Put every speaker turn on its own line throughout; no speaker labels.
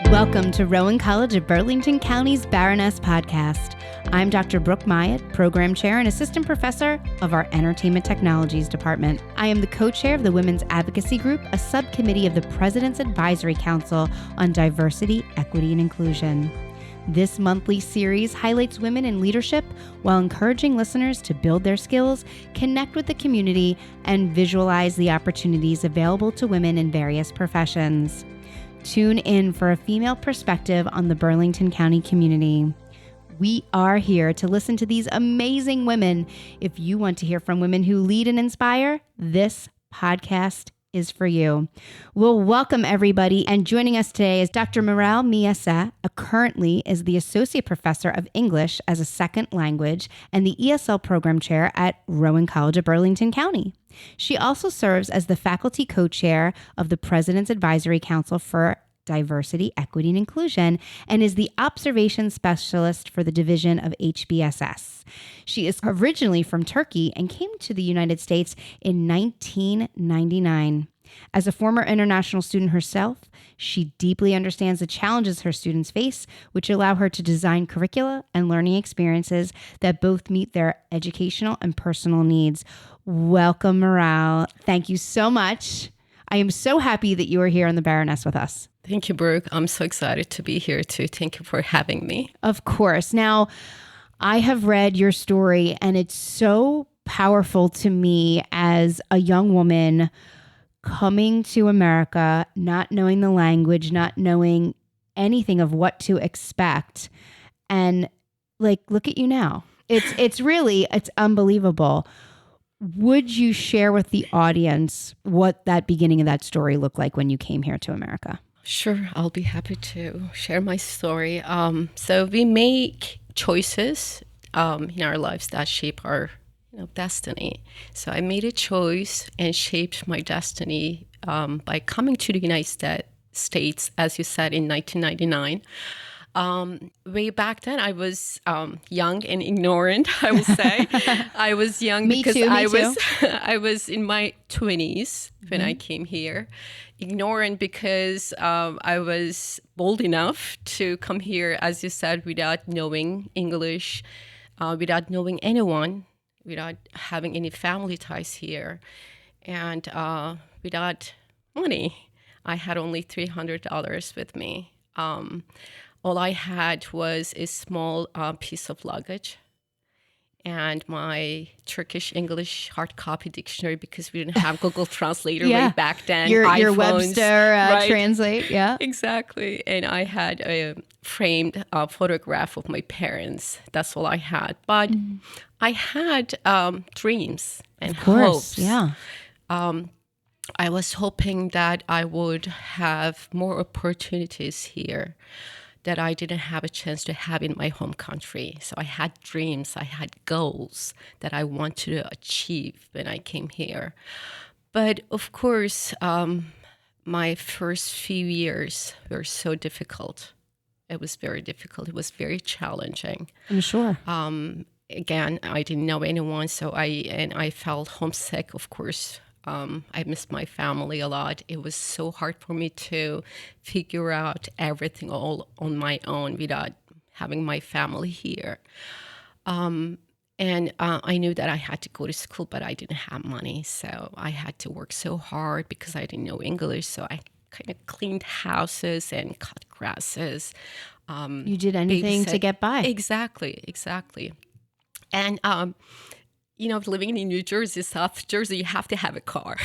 Welcome to Rowan College of Burlington County's Baroness podcast. I'm Dr. Brooke Myatt, Program Chair and Assistant Professor of our Entertainment Technologies Department. I am the co-chair of the Women's Advocacy Group, a subcommittee of the President's Advisory Council on Diversity, Equity, and Inclusion. This monthly series highlights women in leadership while encouraging listeners to build their skills, connect with the community, and visualize the opportunities available to women in various professions. Tune in for a female perspective on the Burlington County community. We are here to listen to these amazing women. If you want to hear from women who lead and inspire, this podcast is for you. We'll welcome everybody, and joining us today is Dr. Meral Muyesser, currently is the Associate Professor of English as a Second Language and the ESL Program Chair at Rowan College of Burlington County. She also serves as the Faculty Co-Chair of the President's Advisory Council for Diversity, Equity, and Inclusion, and is the Observation Specialist for the Division of HBSS. She is originally from Turkey and came to the United States in 1999. As a former international student herself, she deeply understands the challenges her students face, which allow her to design curricula and learning experiences that both meet their educational and personal needs. Welcome, Meral. Thank you so much. I am so happy that you are here on the Baroness with us.
Thank you, Brooke. I'm so excited to be here too. Thank you for having me.
Of course. Now, I have read your story, and it's so powerful to me as a young woman coming to America, not knowing the language, not knowing anything of what to expect. And look at you now. It's unbelievable. Would you share with the audience what that beginning of that story looked like when you came here to America?
Sure, I'll be happy to share my story. So we make choices in our lives that shape our destiny. So I made a choice and shaped my destiny by coming to the United States, as you said, in 1999. Way back then, I was young and ignorant, I would say. I was young because I was in my 20s when I came here. Ignorant because I was bold enough to come here, as you said, without knowing English, without knowing anyone, without having any family ties here, and without money. I had only $300 with me. All I had was a small piece of luggage and my Turkish-English hard copy dictionary, because we didn't have Google Translator way back then.
Your Webster
right?
Translate, yeah.
Exactly. And I had a framed photograph of my parents. That's all I had. But I had dreams and hopes.
Yeah.
I was hoping that I would have more opportunities here that I didn't have a chance to have in my home country. So I had dreams, I had goals that I wanted to achieve when I came here. But of course, my first few years were so difficult. It was very difficult. It was very challenging.
I'm sure.
Again, I didn't know anyone, so I felt homesick, of course. I missed my family a lot. It was so hard for me to figure out everything all on my own without having my family here. And I knew that I had to go to school, but I didn't have money. So I had to work so hard because I didn't know English. So I kind of cleaned houses and cut grasses.
You did anything to get by.
Exactly. And living in New Jersey, South Jersey, you have to have a car.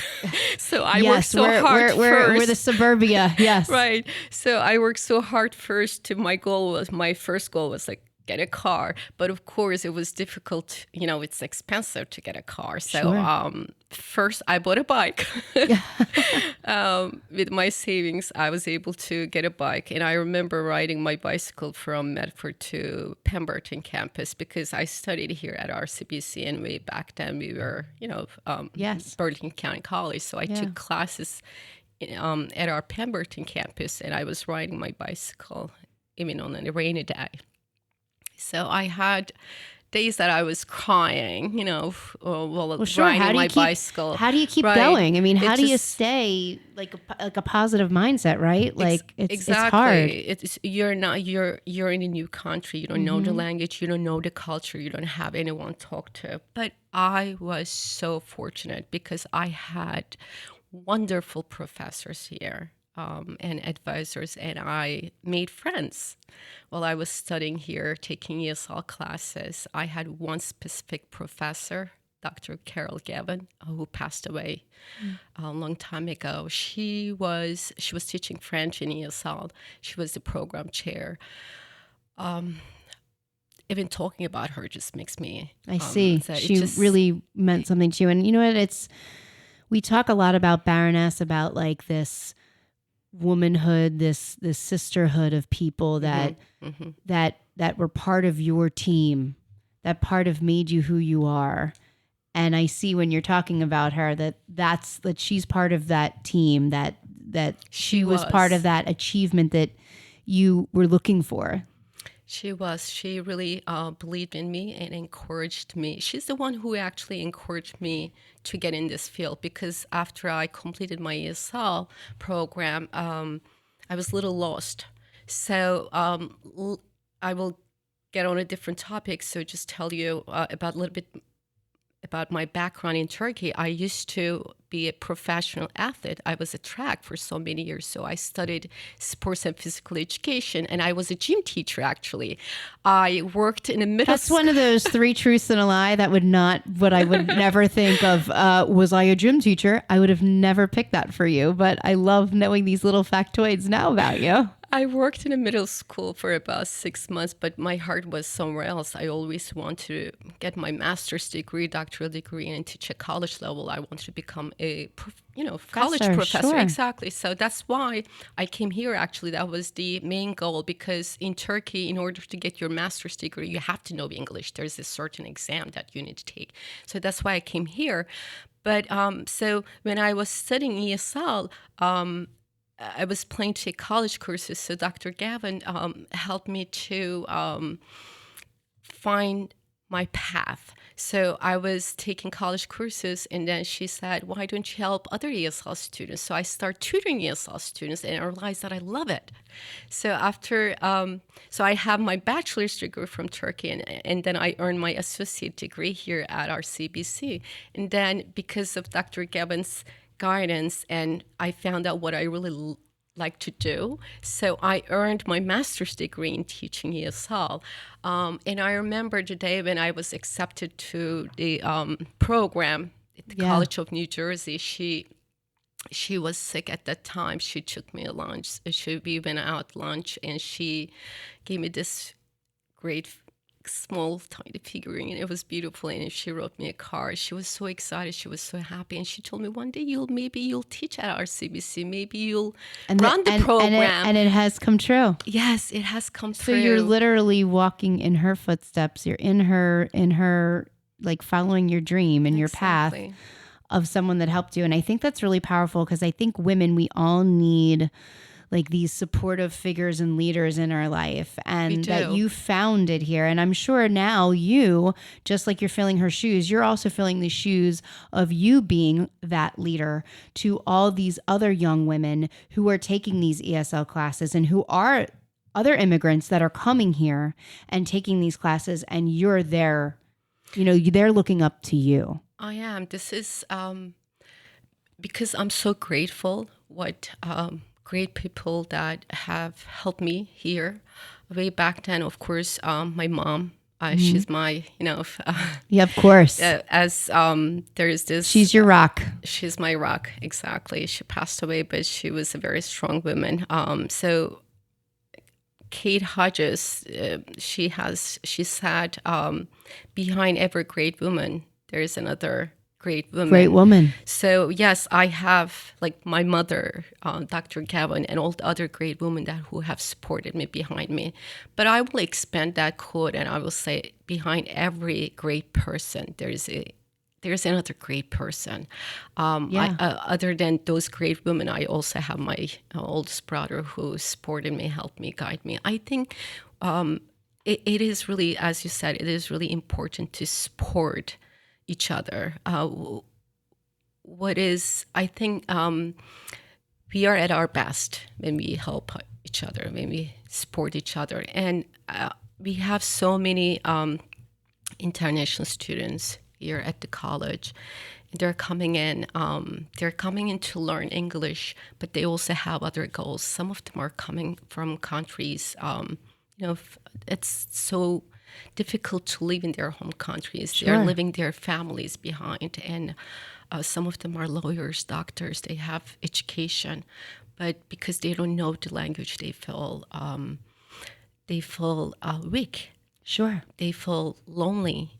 So I worked so hard first.
We're the suburbia, yes.
Right. So I worked so hard first. My first goal was get a car. But of course, it was difficult. It's expensive to get a car. So first, I bought a bike. With my savings, I was able to get a bike. And I remember riding my bicycle from Medford to Pemberton campus because I studied here at RCBC. And way back then, we were, Burlington County College. So I took classes at our Pemberton campus. And I was riding my bicycle even on a rainy day. So I had days that I was crying, while
Sure.
riding my bicycle.
How do you keep
Right.
going? I mean, how
It's
do you
just-
stay like a positive mindset, right? Like it's hard.
It's you're in a new country. You don't know the language. You don't know the culture. You don't have anyone to talk to. But I was so fortunate because I had wonderful professors here. And advisors, and I made friends while I was studying here, taking ESL classes. I had one specific professor, Dr. Carol Gavin, who passed away a long time ago. She was teaching French in ESL. She was the program chair. Even talking about her just makes me.
I see.
So
She really meant something to you, and you know what? We talk a lot about Baroness, about like this womanhood, this sisterhood of people that were part of your team, that part of made you who you are. And I see when you're talking about her that she's part of that team, that she was part of that achievement that you were looking for.
She was. She really believed in me and encouraged me. She's the one who actually encouraged me to get in this field, because after I completed my ESL program, I was a little lost. So I will get on a different topic. So just tell you about a little bit about my background in Turkey. I used to be a professional athlete. I was a track for so many years. So I studied sports and physical education, and I was a gym teacher, actually. I worked in a middle
That's one of those 3 truths and a lie that I would never think of. Was I a gym teacher? I would have never picked that for you, but I love knowing these little factoids now about you.
I worked in a middle school for about 6 months, but my heart was somewhere else. I always wanted to get my master's degree, doctoral degree, and teach at college level. I wanted to become a college professor.
Sure.
Exactly. So that's why I came here, actually. That was the main goal, because in Turkey, in order to get your master's degree, you have to know English. There's a certain exam that you need to take. So that's why I came here. But so when I was studying ESL, I was planning to take college courses, so Dr. Gavin helped me to find my path. So I was taking college courses, and then she said, why don't you help other ESL students? So I started tutoring ESL students, and I realized that I love it. So after, so I have my bachelor's degree from Turkey, and then I earned my associate degree here at RCBC. And then because of Dr. Gavin's guidance, and I found out what I really like to do. So I earned my master's degree in teaching ESL. And I remember the day when I was accepted to the program at the College of New Jersey. She was sick at that time. She took me to lunch. We went out lunch, and she gave me this great small tiny figurine. It was beautiful, and she wrote me a card. She was so excited, she was so happy, and she told me, one day maybe you'll teach at RCBC, maybe you'll run the program.
And it has come true.
Yes, it has come true.
So you're literally walking in her footsteps. You're in her like following your dream and your path of someone that helped you. And I think that's really powerful, because I think women, we all need like these supportive figures and leaders in our life, and that you found it here. And I'm sure now you, just like you're filling her shoes, you're also filling the shoes of you being that leader to all these other young women who are taking these ESL classes and who are other immigrants that are coming here and taking these classes, and you're there, they're looking up to you.
I am. This is because I'm so grateful what great people that have helped me here. Way back then, of course, my mom, she's my,
yeah, of course.
As there's this.
She's your rock.
She's my rock, exactly. She passed away, but she was a very strong woman. So Kate Hodges, she said, behind every great woman, there is another great woman. So yes, I have like my mother, Dr. Gavin, and all the other great women who have supported me behind me. But I will expand that quote, and I will say, behind every great person, there's another great person. Other than those great women, I also have my oldest brother who supported me, helped me, guided me. I think it is really, as you said, it is really important to support each other. I think we are at our best when we help each other, when we support each other. And we have so many international students here at the college. They're coming in. They're coming in to learn English, but they also have other goals. Some of them are coming from countries. It's so difficult to live in their home countries.
Sure.
They're leaving their families behind, and some of them are lawyers, doctors. They have education, but because they don't know the language, they feel weak.
Sure.
They feel lonely.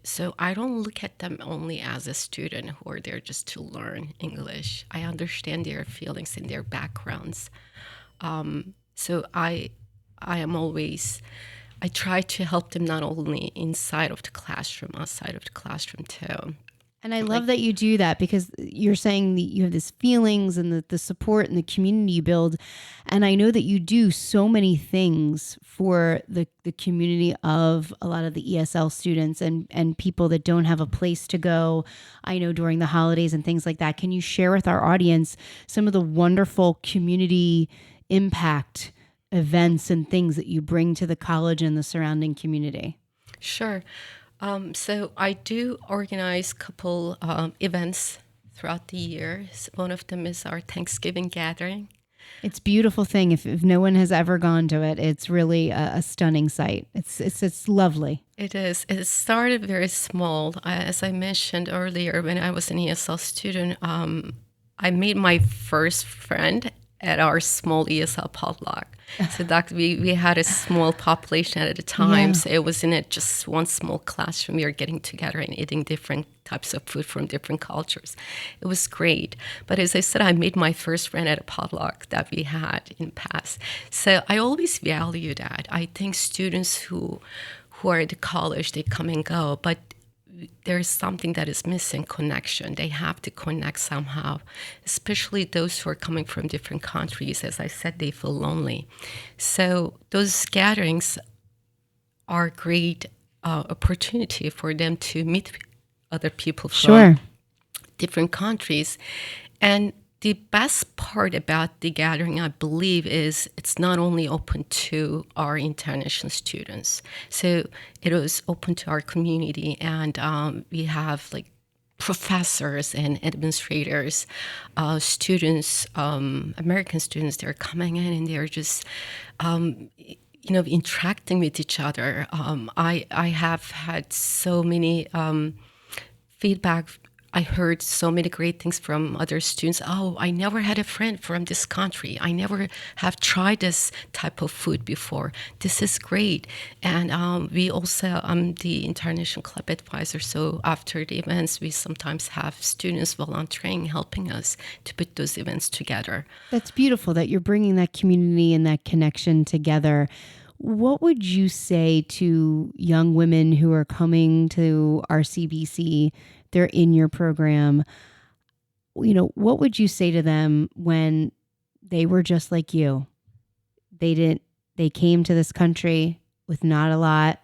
So I don't look at them only as a student who are there just to learn English. I understand their feelings and their backgrounds. So I try to help them not only inside of the classroom, outside of the classroom too.
And I love that you do that, because you're saying that you have this feelings and the support and the community you build. And I know that you do so many things for the community of a lot of the ESL students and people that don't have a place to go. I know during the holidays and things like that. Can you share with our audience some of the wonderful community impact events and things that you bring to the college and the surrounding community?
Sure. So I do organize a couple events throughout the year. One of them is our Thanksgiving gathering.
It's a beautiful thing. If no one has ever gone to it, it's really a stunning sight. It's lovely.
It is. It started very small. As I mentioned earlier, when I was an ESL student, I made my first friend at our small ESL potluck. So we had a small population at a time.
Yeah.
So it wasn't just one small classroom. We were getting together and eating different types of food from different cultures. It was great. But as I said, I made my first friend at a potluck that we had in the past. So I always value that. I think students who are at the college, they come and go, but there's something that is missing, connection. They have to connect somehow, especially those who are coming from different countries. As I said, they feel lonely. So those gatherings are a great opportunity for them to meet other people from different countries. And the best part about the gathering, I believe, is it's not only open to our international students. So it was open to our community, and we have like professors and administrators, students, American students. They're coming in and they're just, interacting with each other. I have had so many feedback. I heard so many great things from other students. Oh, I never had a friend from this country. I never have tried this type of food before. This is great. And we also, I'm the International Club advisor. So after the events, we sometimes have students volunteering, helping us to put those events together.
That's beautiful that you're bringing that community and that connection together. What would you say to young women who are coming to RCBC? They're in your program. What would you say to them when they were just like you? They came to this country with not a lot.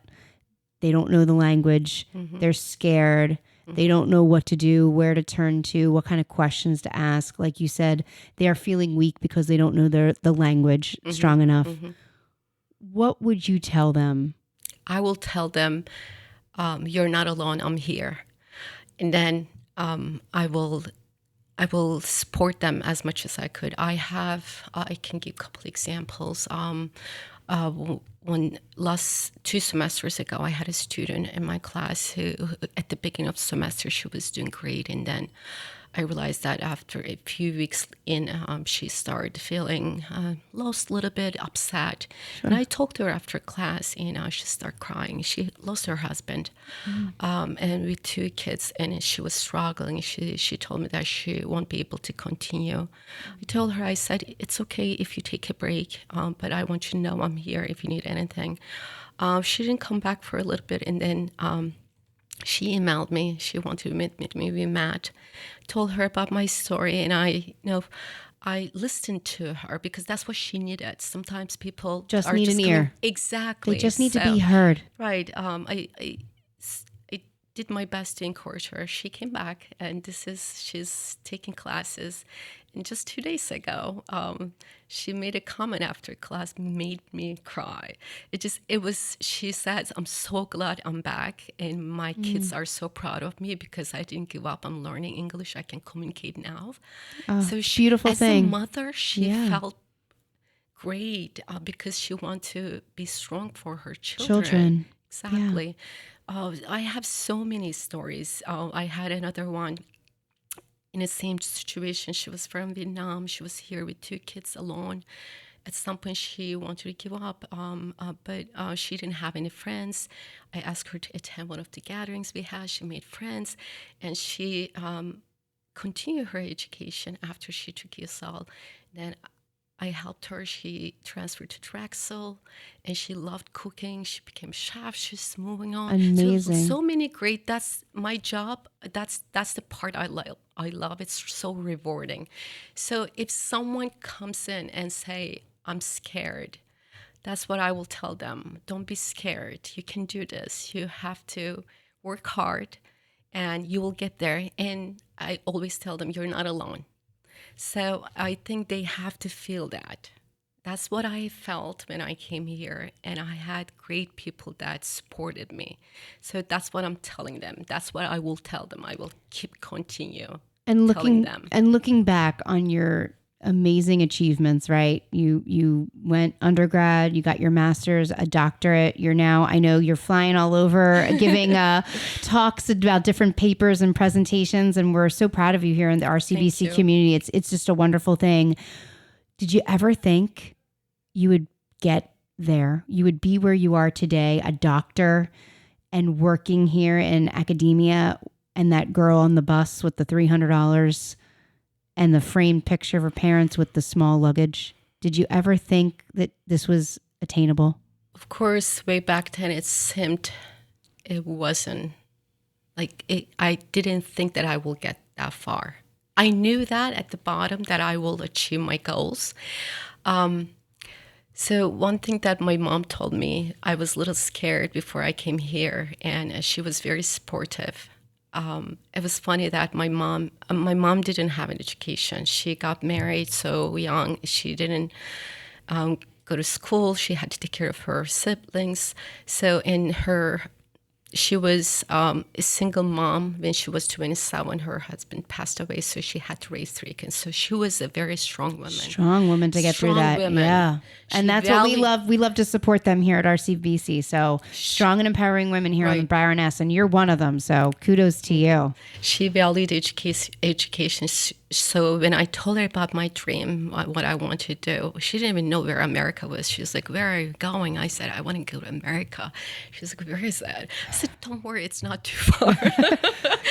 They don't know the language. Mm-hmm. They're scared. Mm-hmm. They don't know what to do, where to turn to, what kind of questions to ask. Like you said, they are feeling weak because they don't know the language strong enough. Mm-hmm. What would you tell them?
I will tell them, you're not alone. I'm here. And then I will support them as much as I could. I can give a couple examples. When last 2 semesters ago, I had a student in my class who, at the beginning of the semester, she was doing great, and then I realized that after a few weeks in, she started feeling lost a little bit, upset. Sure. And I talked to her after class, and she started crying. She lost her husband, and with 2 kids, and she was struggling. She told me that she won't be able to continue. I told her, I said, it's okay if you take a break, but I want you to know I'm here if you need anything. She didn't come back for a little bit, and then she emailed me. She wanted to meet me. We met. Told her about my story, and I I listened to her because that's what she needed. Sometimes people
Just
are
need
just
an ear.
Exactly.
They just need to be heard.
Right. I did my best to encourage her. She came back, and she's taking classes. And just 2 days ago, she made a comment after class, made me cry. She says, I'm so glad I'm back, and my kids are so proud of me because I didn't give up on learning English. I can communicate now. So
Beautiful
as
thing.
a mother, she felt great because she wanted to be strong for her children. Exactly. I have so many stories. I had another one in the same situation. She was from Vietnam. She was here with 2 kids alone. At some point, she wanted to give up, but she didn't have any friends. I asked her to attend one of the gatherings we had. She made friends, and she continued her education after she took ESL. Then I helped her. She transferred to Drexel, and she loved cooking. She became a chef. She's moving on.
Amazing.
So many great. That's my job. That's the part I love. It's so rewarding. So if someone comes in and say, I'm scared, that's what I will tell them. Don't be scared. You can do this. You have to work hard, and you will get there. And I always tell them, you're not alone. So I think they have to feel that. That's what I felt when I came here, and I had great people that supported me. So that's what I'm telling them. That's what I will tell them. I will continue telling them.
And looking back on your amazing achievements, right? You went undergrad, you got your master's, a doctorate. I know you're flying all over, giving talks about different papers and presentations, and we're so proud of you here in the RCBC community. It's just a wonderful thing. Did you ever think you would get there? You would be where you are today, a doctor and working here in academia, and that girl on the bus with the $300 and the framed picture of her parents with the small luggage? Did you ever think that this was attainable?
Of course, way back then it seemed it wasn't. I didn't think that I will get that far. I knew that at the bottom that I will achieve my goals. So one thing that my mom told me, I was a little scared before I came here, and she was very supportive. It was funny that my mom didn't have an education. She got married so young. She didn't go to school. She had to take care of her siblings. So she was a single mom when she was 27. Her husband passed away, so she had to raise 3 kids. So she was a very strong woman.
Strong woman to get through that.
Women.
Yeah. And that's what we love. We love to support them here at RCBC. So strong and empowering women here on the Baroness, and you're one of them. So kudos to you.
She valued education. So when I told her about my dream, what I want to do, she didn't even know where America was. She was like, where are you going? I said, I want to go to America. She was like, where is that? I said, don't worry, it's not too far.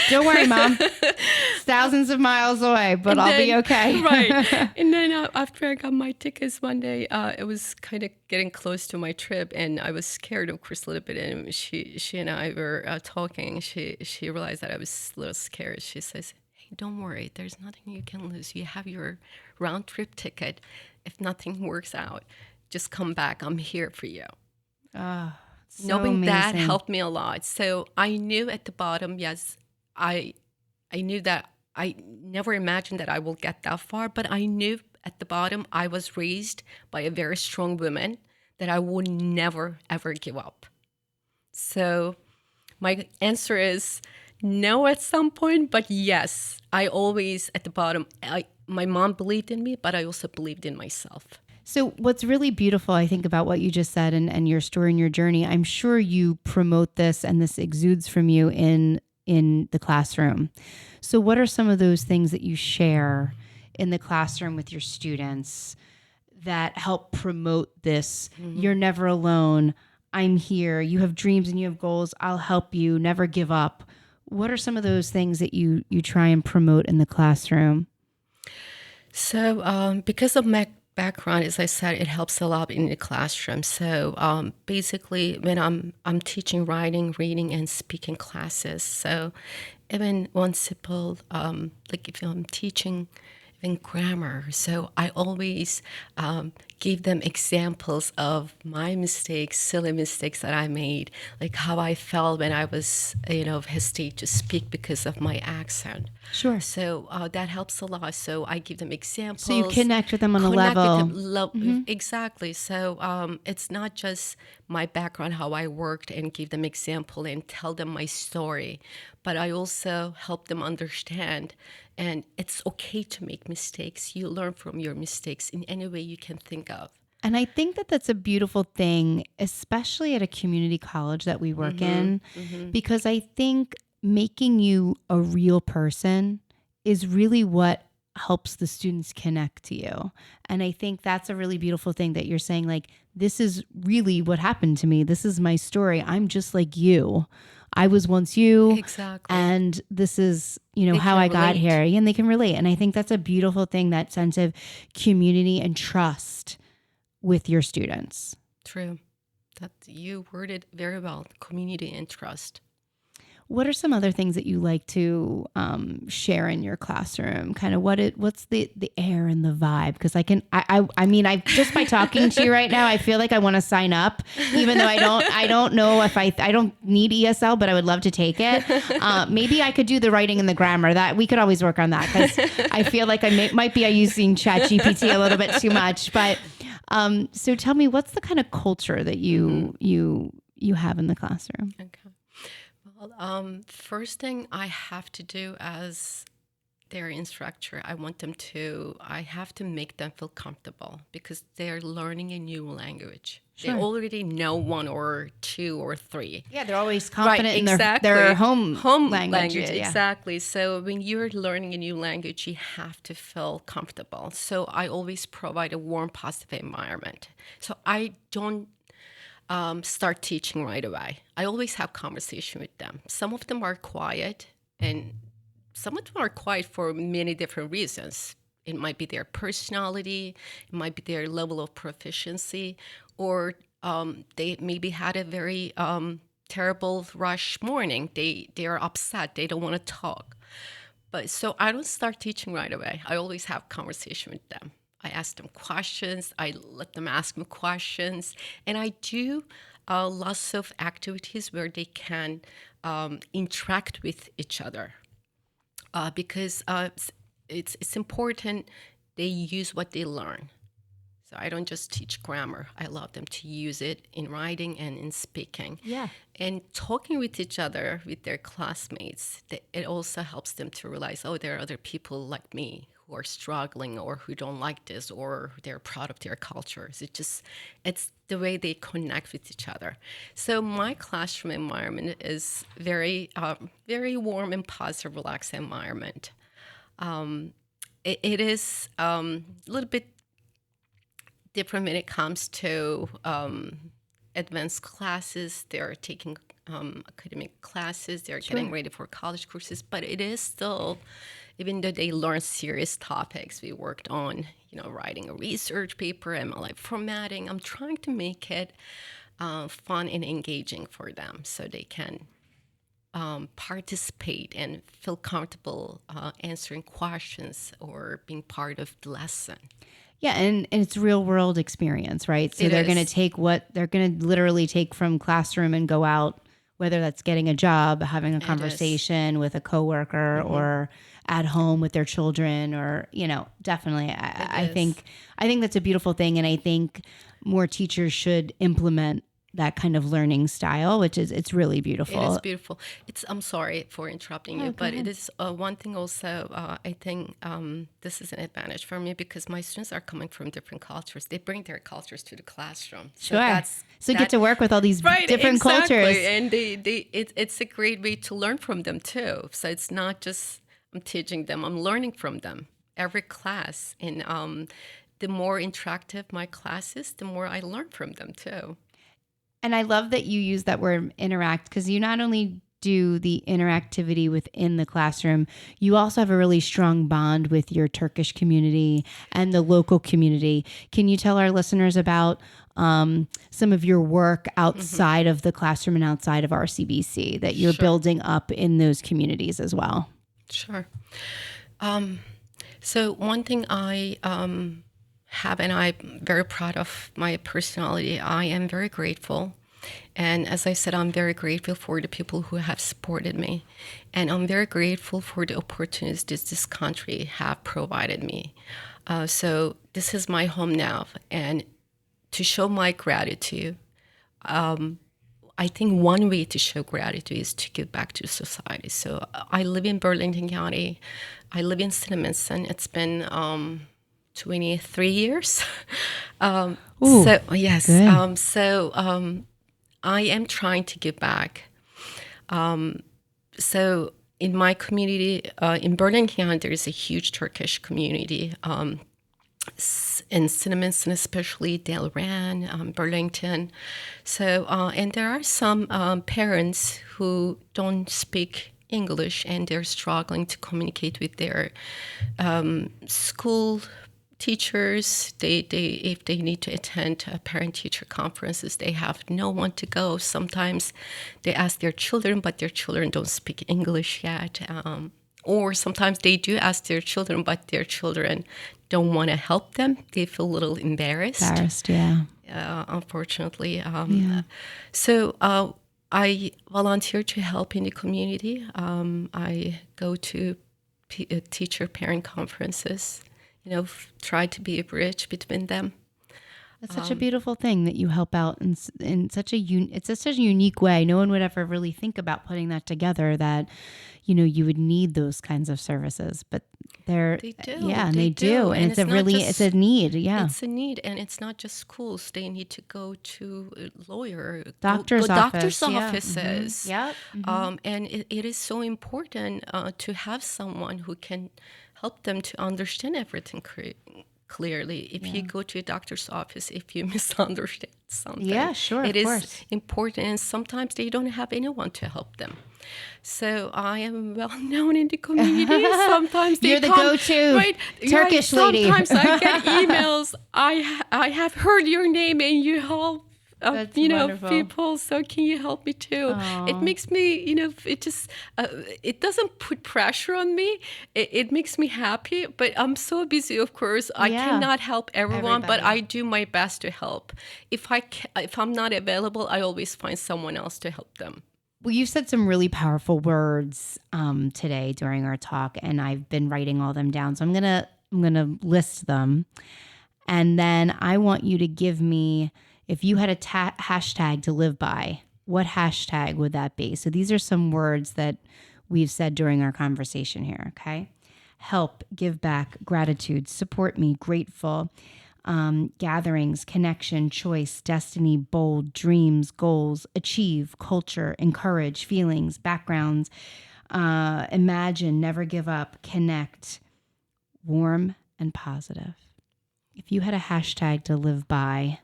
Don't worry, Mom. It's thousands of miles away, but I'll be okay.
Right. And then after I got my tickets one day, it was kind of getting close to my trip, and I was scared, of course, a little bit. And she and I were talking. She realized that I was a little scared. She says, don't worry, there's nothing you can lose. You have your round trip ticket. If nothing works out, just come back. I'm here for you.
So
knowing
amazing.
that helped me a lot. So I knew at the bottom, yes, I knew that I never imagined that I will get that far, but I knew at the bottom I was raised by a very strong woman that I would never, ever give up. So my answer is no at some point, but yes, I always at the bottom, my mom believed in me, but I also believed in myself.
So what's really beautiful, I think, about what you just said and your story and your journey, I'm sure you promote this and this exudes from you in the classroom. So what are some of those things that you share in the classroom with your students that help promote this? Mm-hmm. You're never alone. I'm here. You have dreams and you have goals. I'll help you. Never give up. What are some of those things that you try and promote in the classroom?
So because of my background, as I said, it helps a lot in the classroom. So basically, when I'm teaching writing, reading, and speaking classes, so even one simple, like if I'm teaching, and grammar. So I always give them examples of my mistakes, silly mistakes that I made, like how I felt when I was, hesitate to speak because of my accent.
Sure.
So that helps a lot. So I give them examples.
So you connect with them on a level.
Exactly. So it's not just my background, how I worked, and give them example and tell them my story, but I also help them understand. And it's okay to make mistakes. You learn from your mistakes in any way you can think of.
And I think that that's a beautiful thing, especially at a community college that we work in, because I think making you a real person is really what helps the students connect to you. And I think that's a really beautiful thing that you're saying, like, this is really what happened to me. This is my story. I'm just like you. I was once you.
Exactly.
And this is, how I got here. And they can relate. And I think that's a beautiful thing, that sense of community and trust with your students.
True. That you worded very well. Community and trust.
What are some other things that you like to share in your classroom? Kind of what's the air and the vibe? Because I mean, just by talking to you right now, I feel like I want to sign up, even though I don't know if I don't need ESL, but I would love to take it. Maybe I could do the writing and the grammar. That we could always work on that, because I feel like I might be using ChatGPT a little bit too much. But so tell me, what's the kind of culture that you have in the classroom?
Okay. Well, first thing I have to do as their instructor, I have to make them feel comfortable, because they're learning a new language. Sure. They already know one or two or three.
Yeah, they're always confident
right,
in
exactly.
their home language. Yeah.
Exactly. So when you're learning a new language, you have to feel comfortable. So I always provide a warm, positive environment. So I don't start teaching right away. I always have conversation with them. Some of them are quiet, and some of them are quiet for many different reasons. It might be their personality, it might be their level of proficiency, or they maybe had a very terrible rush morning. They are upset. They don't want to talk. But so I don't start teaching right away. I always have conversation with them. I ask them questions. I let them ask me questions. And I do lots of activities where they can interact with each other, because it's important they use what they learn. So I don't just teach grammar. I allow them to use it in writing and in speaking.
Yeah.
And talking with each other, with their classmates, it also helps them to realize, there are other people like me who are struggling, or who don't like this, or they're proud of their cultures. It's the way they connect with each other. So my classroom environment is very, very warm and positive, relaxed environment. It is a little bit different when it comes to advanced classes. They're taking academic classes. They're getting ready for college courses, but it is still, even though they learn serious topics, we worked on, writing a research paper, MLA formatting. I'm trying to make it fun and engaging for them, so they can participate and feel comfortable answering questions or being part of the lesson.
Yeah, and it's real world experience, right? So they're going to take what they're going to literally take from classroom and go out, whether that's getting a job, having a conversation with a coworker, or at home with their children, or, definitely. I think that's a beautiful thing. And I think more teachers should implement that kind of learning style, it's really beautiful.
It is beautiful. I'm sorry for interrupting you, but it is one thing also, I think this is an advantage for me, because my students are coming from different cultures. They bring their cultures to the classroom.
Sure. So get to work with all these different cultures.
And it's a great way to learn from them too. So it's not just I'm teaching them, I'm learning from them every class. And the more interactive my class is, the more I learn from them too.
And I love that you use that word interact, because you not only do the interactivity within the classroom, you also have a really strong bond with your Turkish community and the local community. Can you tell our listeners about some of your work outside of the classroom and outside of RCBC that you're building up in those communities as well?
Sure. So one thing I have, and I'm very proud of my personality, I am very grateful. And as I said, I'm very grateful for the people who have supported me. And I'm very grateful for the opportunities this country have provided me. So this is my home now. And to show my gratitude, I think one way to show gratitude is to give back to society. So I live in Burlington County. I live in Cinnamon. It's been 23 years.
Ooh,
so yes.
good.
I am trying to give back. So in my community, in Burlington County, there is a huge Turkish community. In Cinnamon, especially Delran, Burlington. So, and there are some parents who don't speak English and they're struggling to communicate with their school teachers. If they need to attend parent-teacher conferences, they have no one to go. Sometimes they ask their children, but their children don't speak English yet. Or sometimes they do ask their children, but their children don't want to help them. They feel a little embarrassed. Unfortunately. So I volunteer to help in the community. I go to teacher-parent conferences, try to be a bridge between them.
That's such a beautiful thing that you help out in such a it's such a unique way. No one would ever really think about putting that together, that you would need those kinds of services, but they do. Yeah, and they do. And it's a need. Yeah.
It's a need. And it's not just schools. They need to go to a lawyer,
doctor's offices.
Yeah. Mm-hmm. And it is so important to have someone who can help them to understand everything clearly. If you go to a doctor's office, if you misunderstand something, it is important. And sometimes they don't have anyone to help them. So I am well known in the community. Sometimes
you're the go-to Turkish lady.
Sometimes I get emails. I have heard your name and you help people. So can you help me too? Aww. It makes me, it just it doesn't put pressure on me. It makes me happy. But I'm so busy, of course. I cannot help everyone, but I do my best to help. If I'm not available, I always find someone else to help them.
Well, you said some really powerful words today during our talk, and I've been writing all them down. So I'm gonna list them, and then I want you to give me, if you had a hashtag to live by, what hashtag would that be? So these are some words that we've said during our conversation here. Okay, help, give back, gratitude, support me, grateful. Gatherings, connection, choice, destiny, bold, dreams, goals, achieve, culture, encourage, feelings, backgrounds, imagine, never give up, connect, warm and positive. If you had a hashtag to live by,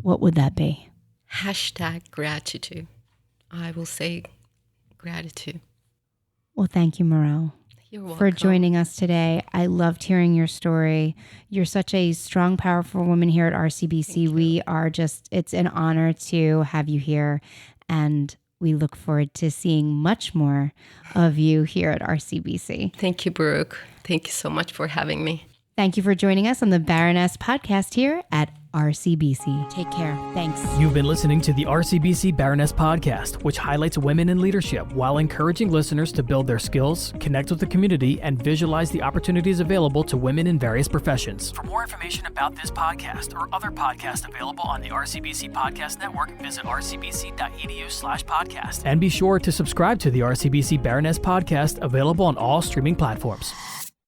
what would that be?
Hashtag gratitude. I will say gratitude.
Well, thank you, Meral.
You're welcome.
For joining us today. I loved hearing your story. You're such a strong, powerful woman here at RCBC. We are it's an honor to have you here, and we look forward to seeing much more of you here at RCBC.
Thank you, Brooke. Thank you so much for having me.
Thank you for joining us on the Baroness podcast here at RCBC. Take care. Thanks.
You've been listening to the RCBC Baroness podcast, which highlights women in leadership while encouraging listeners to build their skills, connect with the community, and visualize the opportunities available to women in various professions. For more information about this podcast or other podcasts available on the RCBC Podcast Network, visit rcbc.edu/podcast. And be sure to subscribe to the RCBC Baroness podcast, available on all streaming platforms.